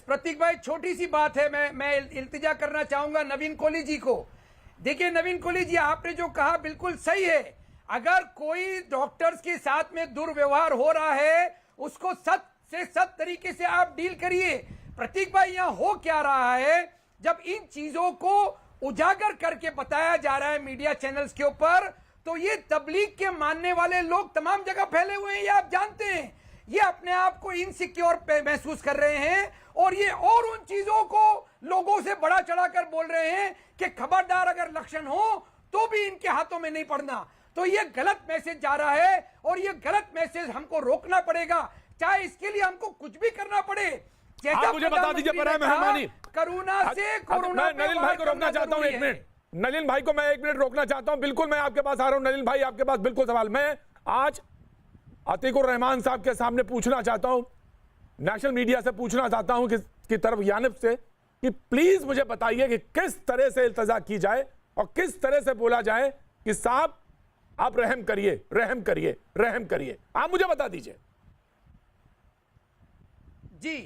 प्रतीक भाई, छोटी सी बात है, मैं इल्तिजा करना चाहूंगा नवीन कोहली जी को। देखिए नवीन कोहली जी, आपने जो कहा बिल्कुल सही है। अगर कोई डॉक्टर्स के साथ में दुर्व्यवहार हो रहा है, उसको सख्त से सख्त तरीके से आप डील करिए। प्रतीक भाई, यहाँ हो क्या रहा है, जब इन चीजों को उजागर करके बताया जा रहा है मीडिया चैनल्स के ऊपर, तो ये तबलीग के मानने वाले लोग तमाम जगह फैले हुए हैं, ये आप जानते हैं। ये अपने आप को इनसिक्योर महसूस कर रहे हैं और ये और उन चीजों को लोगों से बड़ा चढ़ाकर बोल रहे हैं कि खबरदार, अगर लक्षण हो तो भी इनके हाथों में नहीं पड़ना। तो ये गलत मैसेज जा रहा है और ये गलत मैसेज हमको रोकना पड़ेगा, चाहे इसके लिए हमको कुछ भी करना पड़े। आप मुझे बता दीजिए बराए मेहरबानी, कोरोना से कोरोना मैं नलिन भाई को रोकना चाहता हूं, 1 मिनट। नलिन भाई को मैं 1 मिनट रोकना चाहता हूं। बिल्कुल मैं आपके पास आ रहा हूं नलिन भाई, आपके पास बिल्कुल सवाल मैं आज अतीकुर रहमान साहब के सामने पूछना चाहता हूं, नेशनल मीडिया से पूछना चाहता हूं की तरफ यानिब से कि प्लीज मुझे बताइए कि किस तरह से इल्तजा की जाए और किस तरह से बोला जाए कि साहब आप रहम करिए, रहम करिए, रहम करिए। आप मुझे बता दीजिए। जी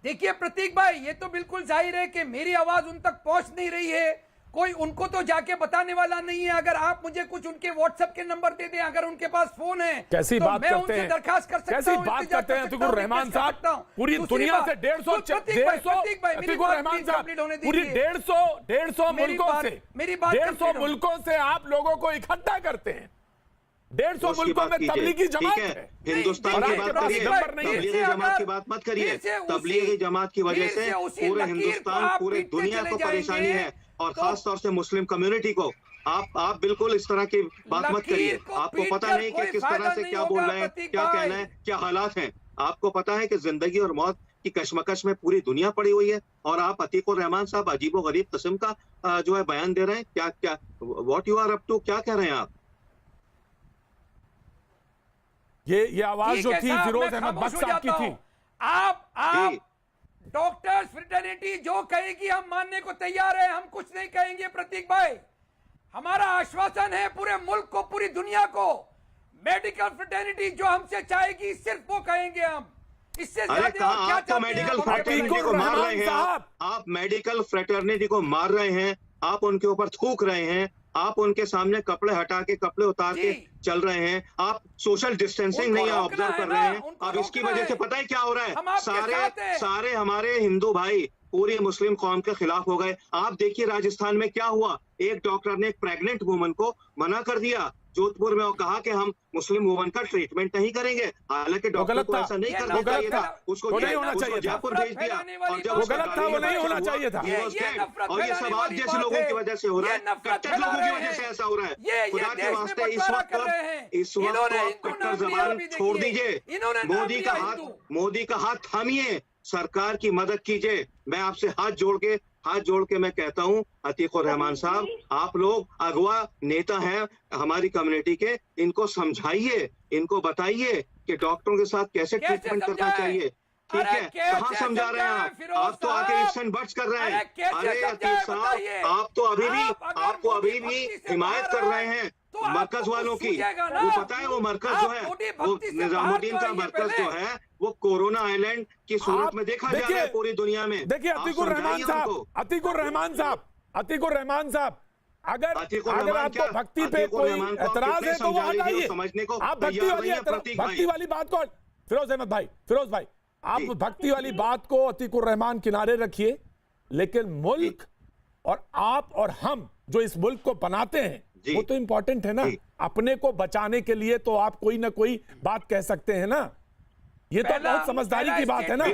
देखिए प्रतीक भाई, ये तो बिल्कुल जाहिर है कि मेरी आवाज उन तक पहुंच नहीं रही है, कोई उनको तो जाके बताने वाला नहीं है। अगर आप मुझे कुछ उनके व्हाट्सएप के नंबर दे दें, अगर उनके पास फोन है, कैसी तो बात मैं करते उनसे हैं, दरखास्त कर सकता हूं, कैसी बात करते हैं अतीकुर रहमान साहब। पूरी दुनिया से 150 अतीकुर रहमान साहब पूरी 150 मुल्कों से, मेरी बात 150 मुल्कों से आप लोगों को इकट्ठा करते हैं। 150 मुल्कों में तबलीगी जमात है। हिंदुस्तान की बात करिए, तबलीगी जमात की बात मत करिए। तबलीगी जमात की वजह से पूरे हिंदुस्तान, पूरे दुनिया को परेशानी है और खास तौर से मुस्लिम कम्युनिटी को। आप बिल्कुल इस तरह की बात मत करिए। आपको पता नहीं कि किस तरह से क्या बोल रहे हैं, क्या कहना है, क्या हालात हैं। आपको पता है कि जिंदगी और मौत की कशमकश में पूरी दुनिया पड़ी हुई है और आप अतीकुर रहमान साहब अजीबो गरीब किस्म का जो है बयान दे रहे हैं। क्या what you are up to, क्या कह रहे हैं आप? ये आवाज जो थी फिरोज अहमद बख्श साहब की थी। आप डॉक्टर्स फ्रेटर्निटी जो कहेगी हम मानने को तैयार है, हम कुछ नहीं कहेंगे प्रतीक भाई। हमारा आश्वासन है पूरे मुल्क को, पूरी दुनिया को, मेडिकल फ्रेटर्निटी जो हमसे चाहेगी सिर्फ वो कहेंगे हम। इससे ज्यादा आप तो मेडिकल फ्रेटर्निटी को मार रहे हैं, आप मेडिकल फ्रेटर्निटी को मार रहे हैं, आप उनके ऊपर थूक रहे हैं, आप उनके सामने कपड़े हटा के कपड़े उतार के चल रहे हैं, आप सोशल डिस्टेंसिंग नहीं ऑब्जर्व कर रहे हैं। अब इसकी वजह से पता है क्या हो रहा है, सारे हमारे हिंदू भाई पूरी मुस्लिम कौम के खिलाफ हो गए। आप देखिए राजस्थान में क्या हुआ, एक डॉक्टर ने एक प्रेग्नेंट वुमन को मना कर दिया जोधपुर में, और कहा कि हम मुस्लिम वुमन का ट्रीटमेंट नहीं करेंगे। हालांकि डॉक्टर को ऐसा नहीं करना चाहिए था, उसको जयपुर भेज दिया और जब वो गलत था वो नहीं होना चाहिए था। और ये सब आप जैसे लोगों की वजह से हो रहा है, कट्टर लोगों की वजह से ऐसा हो रहा है। खुदा के वास्ते इस वक्त आप कट्टर जबान छोड़ दीजिए, मोदी का हाथ थामिए, सरकार की मदद कीजिए। मैं आपसे हाथ जोड़ के मैं कहता हूं अतीकुर रहमान साहब, आप लोग अगवा नेता हैं हमारी कम्युनिटी के, इनको समझाइए, इनको बताइए कि डॉक्टरों के साथ कैसे ट्रीटमेंट करना चाहिए। ठीक है, कहाँ समझा रहे हैं आप तो आके इफ्स एंड बट्स कर रहे हैं। अरे अतीक साहब, आप तो अभी भी हिमायत कर रहे हैं मरकज वालों की। वो पता है वो मरकज जो है, वो निजामुद्दीन का मरकज जो है, वो कोरोना आइलैंड की सूरत में देखा जा रहा है पूरी दुनिया में। देखिए अतीकुर रहमान साहब, अगर आपको भक्ति पे कोई एतराज है तो वो हटाइए। समझने को आप भक्ति वाली बात को, फिरोज भाई आप भक्ति वाली बात को अतीकुर रहमान किनारे रखिए, लेकिन मुल्क और आप और हम जो इस मुल्क को बनाते हैं वो तो इंपॉर्टेंट है ना। अपने को बचाने के लिए तो आप कोई ना कोई बात कह सकते हैं ना, ये तो बहुत समझदारी की बात है ना।